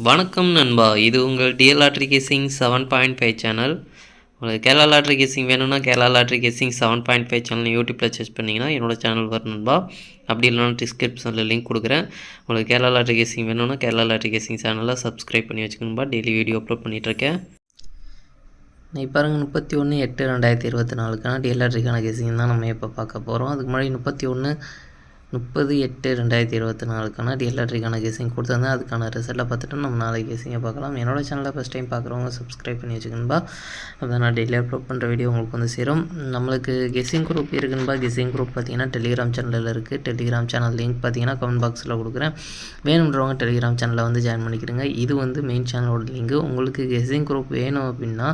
வணக்கம் நண்பா, இது உங்கள் டிஎல் லாட்ரி கேசிங் 7.5 சேனல். உங்களுக்கு கேரளா லாட்ரி கேசிங் வேணும்னா கேரளா லாட்ரி கேசிங் 7.5 சேனல் யூடியூப்பில் சர்ச் பண்ணிங்கன்னா என்னோடய சேனல் வரும் நண்பா. அப்படி இல்லைனா டிஸ்கிரிப்ஷனில் லிங்க் கொடுக்குறேன். உங்களுக்கு கேரளா லாட்ரி கேசிங் வேணும்னா கேரளா லாட்ரி கேசிங் சேனலை சப்ஸ்கிரைப் பண்ணி வச்சுக்கணும்பா. டெய்லி வீடியோ அப்லோட் பண்ணிகிட்ருக்கேன். இப்போ பாருங்கள் 31/8/2024 டிஎல் லாட்ரிக்கான கேசிங் தான் நம்ம இப்போ பார்க்க போகிறோம். அதுக்கு முன்னாடி 30/8/2024 டிஎல் லாட்ரிக்கான கேசிங் கொடுத்துருந்தேன். அதுக்கான ரிசல்ட்டை பார்த்துட்டு நம்ம நாளைக்கு கேசிங்கை பார்க்கலாம். என்னோட சேனலை ஃபஸ்ட் டைம் பார்க்குறவங்க சப்ஸ்கிரைப் பண்ணி வச்சுக்கணும்பா. அப்போ நான் டெய்லி அப்லோட் பண்ணுற வீடியோ உங்களுக்கு வந்து சேரும். நம்மளுக்கு கெஸ்ஸிங் குரூப் இருக்குதுன்பா. கெஸ்ஸிங் குரூப் பார்த்தீங்கன்னா டெலிகிராம் சேனலில் இருக்குது. டெலிகிராம் சேனல் லிங்க் பார்த்தீங்கன்னா கமெண்ட் பாக்ஸில் கொடுக்குறேன். வேணுன்றவங்க டெலிகிராம் சேனலில் வந்து ஜாயின் பண்ணிக்கிறேங்க. இது வந்து மெயின் சேனலோட லிங்கு. உங்களுக்கு கெஸ்ஸிங் குரூப் வேணும் அப்படின்னா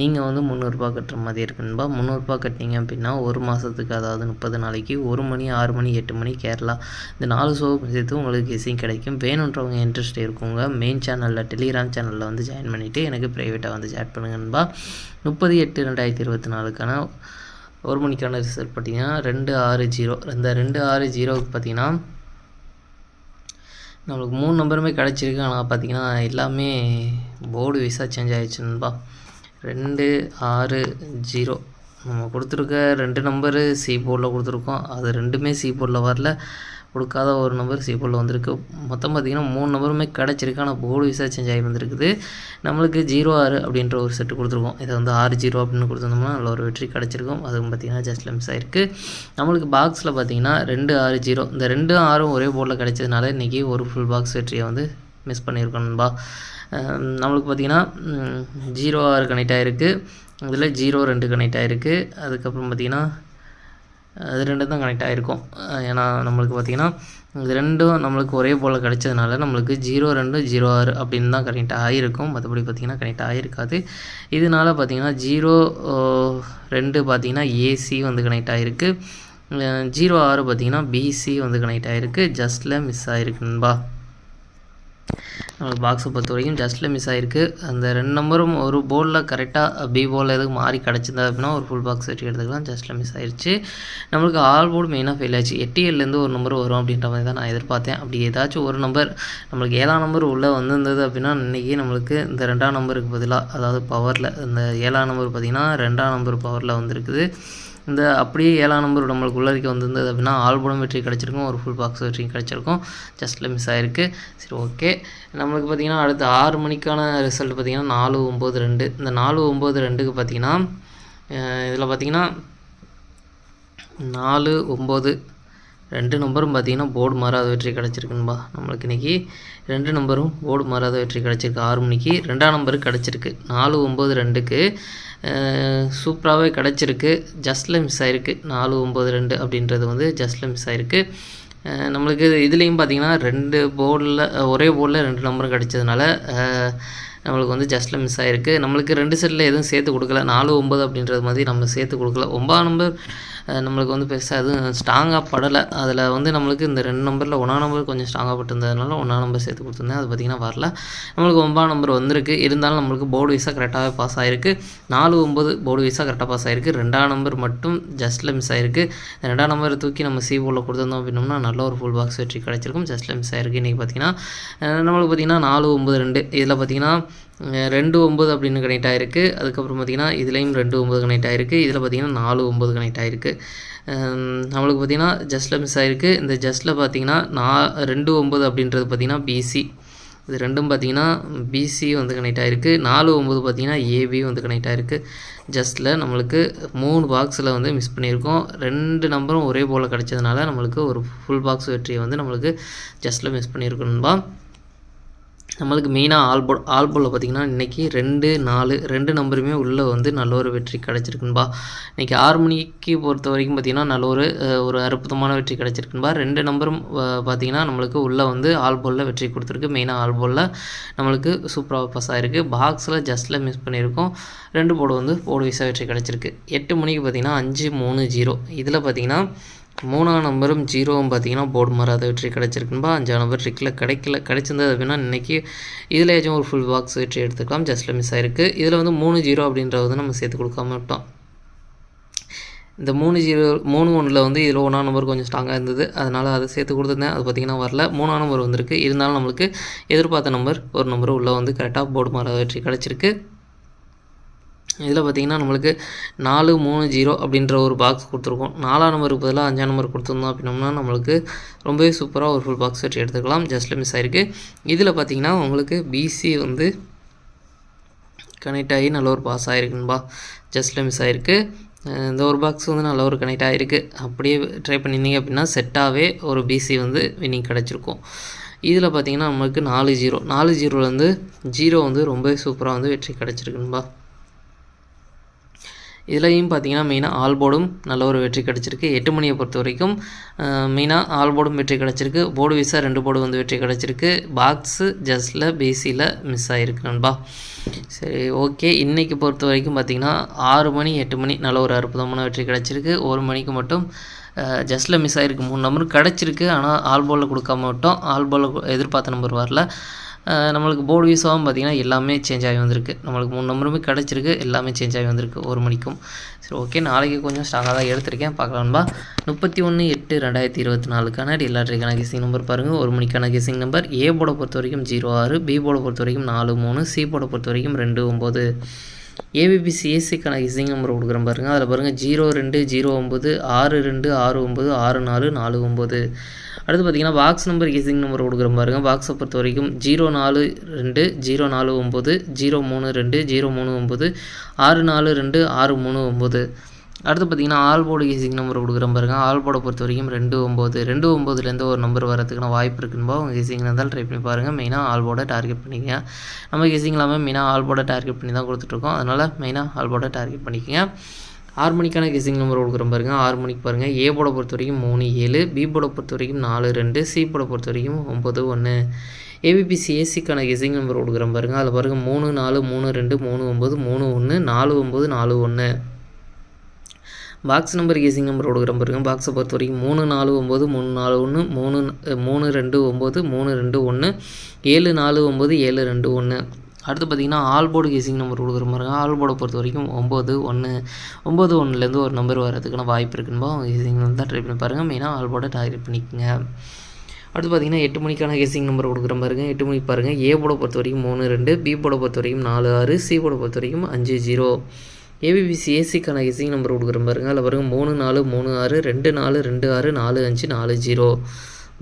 நீங்கள் வந்து 300 ரூபா கட்டுற மாதிரி இருக்குன்பா. 300 ரூபா கட்டினீங்க அப்படின்னா ஒரு மாதத்துக்கு, அதாவது 30 நாளைக்கு 1 மணி, 6 மணி, 8 மணி கேரளா, இந்த 4 ஷோவுக்கு சேர்த்து உங்களுக்கு கெஸ்ஸிங் கிடைக்கும். வேணுன்றவங்க இன்ட்ரெஸ்ட் இருக்குங்க மெயின் சேனலில் டெலிகிராம் சேனலில் வந்து ஜாயின் பண்ணிவிட்டு எனக்கு ப்ரைவேட்டாக வந்து சேட் பண்ணுங்கன்பா. 30/8/2024 1 மணிக்கான ரிசல்ட் பார்த்தீங்கன்னா 260. இந்த 260க்கு பார்த்தீங்கன்னா நம்மளுக்கு 3 நம்பருமே கிடச்சிருக்கு. ஆனால் பார்த்தீங்கன்னா எல்லாமே போர்டு வைஸாக சேஞ்ச் ஆகிடுச்சுன்பா. 260 நம்ம கொடுத்துருக்க 2 நம்பரு சி போர்டில் கொடுத்துருக்கோம். அது 2மே சி போர்டில் வரல. கொடுக்காத ஒரு நம்பர் சி போர்டில் வந்திருக்கு. மொத்தம் பார்த்திங்கன்னா 3 நம்பருமே கிடச்சிருக்கு. ஆனால் போர்டு வைஸாக சேஞ்ச் ஆகி வந்திருக்குது. நம்மளுக்கு 06 அப்படின்ற ஒரு செட்டு கொடுத்துருக்கோம். இதை வந்து 60 அப்படின்னு கொடுத்துருந்தோம்னா நல்ல ஒரு வெற்றி கிடச்சிருக்கும். அதுவும் பார்த்திங்கன்னா ஜஸ்ட் மிஸ் ஆகிருக்கு. நம்மளுக்கு பாக்ஸில் பார்த்திங்கன்னா 260, இந்த 2 6 ஒரே போர்டில் கிடச்சதுனால இன்றைக்கி ஒரு ஃபுல் பாக்ஸ் வெற்றியை வந்து மிஸ் பண்ணியிருக்கணும்பா. நம்மளுக்கு பார்த்திங்கன்னா 06 கனெக்ட் ஆகிருக்கு. இதில் 02 கனெக்ட் ஆகிருக்கு. அதுக்கப்புறம் பார்த்திங்கன்னா அது 2 தான் கனெக்ட் ஆகிருக்கும். ஏன்னா நம்மளுக்கு பார்த்திங்கன்னா இது 2ம் நம்மளுக்கு ஒரே போல் கிடச்சதுனால நம்மளுக்கு 02 06 அப்படின்னு தான் கனெக்ட் ஆகிருக்கும். மற்றபடி பார்த்திங்கன்னா கனெக்ட் ஆகிருக்காது. இதனால் பார்த்திங்கன்னா 02 பார்த்திங்கன்னா ஏசி வந்து கனெக்ட் ஆகிருக்கு. 06 பார்த்திங்கன்னா பிசி வந்து கனெக்ட் ஆகிருக்கு. ஜஸ்ட்டில் மிஸ் ஆகிருக்குன்பா. நம்மளுக்கு பாக்ஸை பொறுத்த வரைக்கும் ஜஸ்ட்டில் மிஸ் ஆகிருக்கு. அந்த 2 நம்பரும் ஒரு போர்டில் கரெக்டாக பி போர்டில் எதுக்கு மாறி கிடச்சிருந்தா அப்படின்னா ஒரு ஃபுல் பாக்ஸ் வெற்றி எடுத்துக்கலாம். ஜஸ்ட்டில் மிஸ் ஆகிடுச்சு. நம்மளுக்கு ஆல் போர்டு மெயினாக ஃபெயில் ஆச்சு. 8 ஒரு நம்பர் வரும் அப்படின்ற மாதிரி தான் நான் எதிர்பார்த்தேன். அப்படி ஏதாச்சும் ஒரு நம்பர் நம்மளுக்கு 7ஆம் நம்பர் உள்ளே வந்திருந்தது அப்படின்னா இன்றைக்கி நம்மளுக்கு இந்த 2ஆம் நம்பருக்கு பதிலாக, அதாவது பவரில் இந்த 7ஆம் நம்பர் பார்த்திங்கன்னா 2ஆம் நம்பர் பவரில் வந்திருக்குது. இந்த அப்படியே 7ஆம் நம்பர் நம்மளுக்கு உள்ளறிக்கை வந்திருந்தது அப்படின்னா ஆல்போர்டும் வெற்றி கிடச்சிருக்கும். ஒரு ஃபுல் பாக்ஸ் வெற்றி கிடச்சிருக்கும். ஜஸ்ட்டில் மிஸ் ஆகிருக்கு. சரி, ஓகே. நம்மளுக்கு பார்த்திங்கன்னா அடுத்து 6 மணிக்கான ரிசல்ட் பார்த்திங்கன்னா 492. இந்த 492க்கு பார்த்திங்கன்னா இதில் பார்த்திங்கன்னா 49 2 நம்பரும் பார்த்திங்கன்னா போர்டு மாறாத வெற்றி கிடச்சிருக்குன்பா. நம்மளுக்கு இன்றைக்கி 2 நம்பரும் போர்டு மாறாத வெற்றி கிடச்சிருக்கு. 6 மணிக்கு 2ஆம் நம்பருக்கு கிடச்சிருக்கு. 492க்கு சூப்பராகவே கிடச்சிருக்கு. ஜஸ்ட்டில் மிஸ் ஆகிருக்கு. 492 அப்படின்றது வந்து ஜஸ்ட்டில் மிஸ் ஆகிருக்கு. நம்மளுக்கு இதுலேயும் பார்த்திங்கன்னா 2 போர்டில் ஒரே போர்டில் 2 நம்பரும் கிடச்சதுனால நம்மளுக்கு வந்து ஜஸ்ட்டில் மிஸ் ஆகிருக்கு. நம்மளுக்கு 2 செட்டில் எதுவும் சேர்த்து கொடுக்கல. 49 அப்படின்றது மாதிரி நம்ம சேர்த்து கொடுக்கல. 9ஆம் நம்பர் நம்மளுக்கு வந்து பெருசாக எதுவும் ஸ்ட்ராங்காக படலை. அதில் வந்து நம்மளுக்கு இந்த 2 நம்பரில் 1ஆம் நம்பர் கொஞ்சம் ஸ்ட்ராங்காக பட்டிருந்ததுனால 1ஆம் நம்பர் சேர்த்து கொடுத்துருந்தேன். அது பார்த்திங்கன்னா வரல. நம்மளுக்கு 9ஆம் நம்பர் வந்திருக்கு. இருந்தாலும் நம்மளுக்கு போர்டு வைஸாக கரெக்டாகவே பாஸ் ஆகிருக்கு. 49 போர்டு வைஸாக கரெக்டாக பாஸ் ஆகிருக்கு. 2ஆம் நம்பர் மட்டும் ஜஸ்ட்டில் மிஸ் ஆகிருக்கு. 2ஆம் நம்பரை தூக்கி நம்ம சி போர்டில் கொடுத்துருந்தோம் அப்படின்னோம்னா நல்ல ஒரு ஃபுல் பாக்ஸ் வெற்றி கிடச்சிருக்கும். ஜஸ்ட்டில் மிஸ் ஆகிருக்கு. இன்றைக்கி பார்த்திங்கன்னா நம்மளுக்கு பார்த்திங்கன்னா 492 இதில் பார்த்திங்கன்னா 29 அப்படின்னு கனெக்ட் ஆகிருக்கு. அதுக்கப்புறம் பார்த்திங்கன்னா இதுலேயும் 29 கனெக்ட் ஆகிருக்கு. இதில் பார்த்திங்கன்னா 49 கனெக்ட் ஆகிருக்கு. நம்மளுக்கு பார்த்திங்கன்னா ஜஸ்ட்டில் மிஸ் ஆகிருக்கு. இந்த ஜஸ்ட்டில் பார்த்திங்கன்னா 29 அப்படின்றது பார்த்திங்கன்னா பிசி, இது 2ம் பார்த்திங்கன்னா பிசி வந்து கனெக்ட் ஆகிருக்கு. 49 பார்த்திங்கன்னா ஏபி வந்து கனெக்ட் ஆகிருக்கு. ஜஸ்ட்டில் நம்மளுக்கு 3 பாக்ஸில் வந்து மிஸ் பண்ணியிருக்கோம். 2 நம்பரும் ஒரே போல் கிடச்சதுனால நம்மளுக்கு ஒரு ஃபுல் பாக்ஸ் வெற்றியை வந்து நம்மளுக்கு ஜஸ்ட்டில் மிஸ் பண்ணியிருக்கணும்பா. நம்மளுக்கு மெயினாக ஆல்போர்டில் பார்த்திங்கன்னா இன்றைக்கி 2 4 2 நம்பருமே உள்ளே வந்து நல்ல ஒரு வெற்றி கிடச்சிருக்குன்பா. இன்றைக்கி 6 மணிக்கு பொறுத்த வரைக்கும் பார்த்திங்கன்னா நல்ல ஒரு அற்புதமான வெற்றி கிடச்சிருக்குன்பா. 2 நம்பரும் பார்த்திங்கன்னா நம்மளுக்கு உள்ளே வந்து ஆல்போர்டில் வெற்றி கொடுத்துருக்கு. மெயினாக ஆல்போர்டில் நம்மளுக்கு சூப்பராக பாஸ் ஆகிருக்கு. பாக்ஸில் ஜஸ்ட்டில் மிஸ் பண்ணியிருக்கோம். 2 போர்டு வந்து போர்டு வைஸாக வெற்றி கிடச்சிருக்கு. 8 மணிக்கு பார்த்திங்கன்னா 530 இதில் பார்த்திங்கன்னா 3ஆம் நம்பரும் 0வும் பார்த்திங்கன்னா போர்டு மாறாத வெற்றி கிடச்சிருக்குன்பா. 5ஆம் நம்பர் ட்ரிக்கில் கிடைச்சிருந்தது அப்படின்னா இன்றைக்கி இதில் ஏதாச்சும் ஒரு ஃபுல் பாக்ஸ் வெற்றி எடுத்துக்கலாம். ஜஸ்ட்டில் மிஸ் ஆகிருக்கு. இதில் வந்து 30 அப்படின்றத நம்ம சேர்த்து கொடுக்காம விட்டோம். இந்த 3-1 வந்து இதில் 1ஆம் நம்பர் கொஞ்சம் ஸ்ட்ராங்காக இருந்தது, அதனால் அதை சேர்த்து கொடுத்துருந்தேன். அது பார்த்திங்கன்னா வரல. 3ஆம் நம்பர் வந்திருக்கு. இருந்தாலும் நம்மளுக்கு எதிர்பார்த்த நம்பர் ஒரு நம்பர் உள்ளே வந்து கரெக்டாக போர்டு மாறாத வெற்றி கிடச்சிருக்கு. இதில் பார்த்திங்கன்னா நம்மளுக்கு 4-3-0 அப்படின்ற ஒரு பாக்ஸ் கொடுத்துருக்கோம். 4ஆம் நம்பருக்கு பதிலாக 5ஆம் நம்பர் கொடுத்துருந்தோம் அப்படின்னோம்னா நம்மளுக்கு ரொம்பவே சூப்பராக ஒரு ஃபுல் பாக்ஸ் வெற்றி எடுத்துக்கலாம். ஜஸ்ட்டில் மிஸ் ஆகிருக்கு. இதில் பார்த்திங்கன்னா உங்களுக்கு பிசி வந்து கனெக்ட் ஆகி நல்ல ஒரு பாஸ் ஆகிருக்குன்பா. ஜஸ்ட்டில் மிஸ் ஆகிருக்கு. இந்த ஒரு பாக்ஸ் வந்து நல்ல ஒரு கனெக்ட் ஆகிருக்கு. அப்படியே ட்ரை பண்ணியிருந்தீங்க அப்படின்னா செட்டாகவே ஒரு பிசி வந்து வின்னிங் கிடச்சிருக்கும். இதில் பார்த்திங்கன்னா நம்மளுக்கு 4-0 4-0லேருந்து 0 வந்து ரொம்பவே சூப்பராக வந்து வெற்றி கிடச்சிருக்குன்பா. இதுலையும் பார்த்தீங்கன்னா மெயினாக ஆல் போர்டும் நல்ல ஒரு வெற்றி கிடச்சிருக்கு. 8 மணியை பொறுத்த வரைக்கும் மெயினாக ஆல் போர்டும் வெற்றி கிடச்சிருக்கு. போர்டு வீஸாக 2 போர்டு வந்து வெற்றி கிடச்சிருக்கு. பாக்ஸு ஜஸ்ட்டில் பிசியில் மிஸ் ஆகிருக்கு நண்பா. சரி, ஓகே. இன்றைக்கி பொறுத்த வரைக்கும் பார்த்திங்கன்னா 6 மணி 8 மணி நல்ல ஒரு அற்புதமான வெற்றி கிடச்சிருக்கு. 1 மணிக்கு மட்டும் ஜஸ்ட்டில் மிஸ் ஆகிருக்கு. 3 நம்பர் கிடச்சிருக்கு. ஆனால் ஆல் போர்டில் கொடுக்காம விட்டோம். ஆல் போர்டில் எதிர்பார்த்த நம்பர் வரல. நம்மளுக்கு போர்டு வீஸாகவும் பார்த்திங்கன்னா எல்லாமே சேஞ்ச் ஆகி வந்திருக்கு. நம்மளுக்கு 3 நம்பருமே கிடச்சிருக்கு. எல்லாமே சேஞ்ச் ஆகி வந்திருக்கு 1 மணிக்கும். சரி, ஓகே. நாளைக்கு கொஞ்சம் ஸ்ட்ராங்காக தான் எடுத்திருக்கேன். பார்க்கலாம்பா. 31/8/2024க்கான எல்லாத்துக்கான கெஸிங் நம்பர் பாருங்கள். 1 மணிக்கான கெஸிங் நம்பர் ஏ போர்டை பொறுத்த வரைக்கும் 06, பி போர்டை பொறுத்த வரைக்கும் 43, சி போர்டை பொறுத்த வரைக்கும் 29. ஏபிபிசிஎஸ்சிக்கான கெஸிங் நம்பர் கொடுக்குறேன் பாருங்கள். அதில் பாருங்கள் 0209, 62, 69, 64, 49. அடுத்து பார்த்திங்கன்னா பாக்ஸ் நம்பர் கெஸிங் நம்பர் கொடுக்குறேன் பாருங்கள். பாக்ஸை பொறுத்த வரைக்கும் 042, 049, 032, 039, 642, 639. அடுத்து பார்த்திங்கன்னா ஆல் போர்டு கெஸிங் நம்பர் கொடுக்குறேன் பாருங்கள். ஆல் போர்டை பொறுத்த வரைக்கும் 29 29லேருந்து ஒரு நம்பர் வரதுக்கான வாய்ப்பு இருக்குன்பா. உங்கள் கெஸிங் இருந்தாலும் ட்ரை பண்ணி பாருங்கள். மெயினாக ஆல் போர்டை டார்கெட் பண்ணிக்கங்க. நம்ம கெஸிங் இல்லாமல் மெயினாக ஆல் போர்டை டார்கெட் பண்ணி தான் கொடுத்துட்ருக்கோம். அதனால் மெயினாக ஆல் போர்டை டார்கெட் பண்ணிக்கங்க. 6 மணிக்கான கெஸிங் நம்பர் கொடுக்குறோம் பாருங்கள். 6 மணிக்கு பாருங்கள். ஏ போர்டை பொறுத்த வரைக்கும் 37, பி போர்டை பொறுத்த வரைக்கும் 42, சி போர்டை பொறுத்த வரைக்கும் 91. ஏபிபிசிஎஸ்சிக்கான கெஸிங் நம்பர் கொடுக்குறோம் பாருங்கள். அதில் பாருங்கள் 34, 32, 39, 31, 49, 41. பாக்ஸ் நம்பர் கெஸிங் நம்பர் கொடுக்குறோம் பாருங்கள். பாக்ஸை பொறுத்த வரைக்கும் 349, 341, 329, 321, 749, 721. அடுத்து பார்த்திங்கன்னா ஆல் போர்டு கெஸிங் நம்பர் கொடுக்குற பாருங்க. ஆல் போர்டை பொறுத்த வரைக்கும் 91 ஒரு நம்பர் வரதுக்கான வாய்ப்பு இருக்குன்னு கெஸிங் தான் ட்ரை பண்ணி பாருங்கள். மெயினாக ஆல் போர்டை டார்கெட் பண்ணிக்கோங்க. அடுத்து பார்த்திங்கன்னா 8 மணிக்கான கெஸிங் நம்பர் கொடுக்குற பாருங்கள். 8 மணிக்கு பாருங்கள். ஏ போர்டை பொறுத்த வரைக்கும் 32, பி போர்டை பொறுத்த வரைக்கும் 46, சி போர்டை பொறுத்த வரைக்கும் 50. ஏபிபிசிஎஸ்சிக்கான கெஸிங் நம்பர் கொடுக்குற பாருங்கள். அதில் பாருங்கள் 34, 36, 24, 26, 45, 40.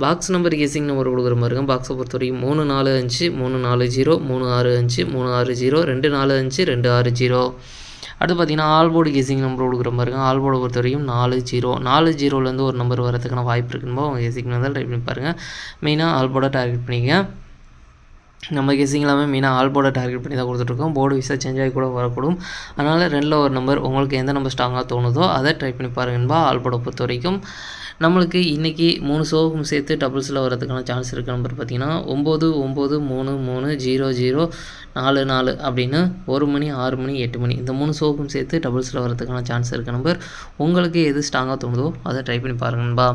பாக்ஸ் நம்பர் கெஸிங் நம்பர் கொடுக்குற பாருங்க. பாக்ஸை பொறுத்த வரைக்கும் 345, 340, 365, 360, 245, 260. அடுத்து பார்த்திங்கன்னா ஆல் போர்டு கெஸிங் நம்பர் கொடுக்குற பாருங்க. ஆல் போர்டை பொறுத்த வரைக்கும் 40 ஒரு நம்பர் வரதுக்கான வாய்ப்பு இருக்குன்னு உங்கள் கெஸிங் வந்து ட்ரை பண்ணி பாருங்கள். மெயினாக ஆல் போர்டை டார்கெட் பண்ணிங்க. நம்ம கெஸிங் எல்லாமே மெயினாக ஆல் போர்டை டார்கெட் பண்ணி தான் கொடுத்துட்ருக்கோம். போர்டு வீஸாக சேஞ்ச் ஆகி கூட வரக்கூடும். அதனால் 2ல் ஒரு நம்பர் உங்களுக்கு எந்த நம்பர் ஸ்ட்ராங்காக தோணுதோ அதை ட்ரை பண்ணி பாருங்கன்பா. ஆல் போர்டை பொறுத்த வரைக்கும் நம்மளுக்கு இன்றைக்கி 3 ஷோவுக்கும் சேர்த்து டபுள்ஸில் வரதுக்கான சான்ஸ் இருக்க நம்பர் பார்த்திங்கன்னா 99330044 அப்படின்னு 1 மணி, 6 மணி, 8 மணி இந்த 3 ஷோவுக்கும் சேர்த்து டபுள்ஸில் வரதுக்கான சான்ஸ் இருக்க நம்பர். உங்களுக்கு எது ஸ்ட்ராங்காக தோணுதோ அதை ட்ரை பண்ணி பாருங்கன்பா.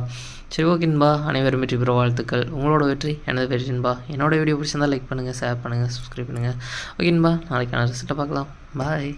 சரி, ஓகேன்பா. அனைவரும் வெற்றி பெற வாழ்த்துக்கள். உங்களோட வெற்றி எனது வெற்றின்பா. என்னோடய வீடியோ பிடிச்சிருந்தால் லைக் பண்ணுங்கள், ஷேர் பண்ணுங்கள், சப்ஸ்கிரைப் பண்ணுங்கள். ஓகேன்பா. நாளைக்கான ரிசல்ட்டை பார்க்கலாம். பாய்.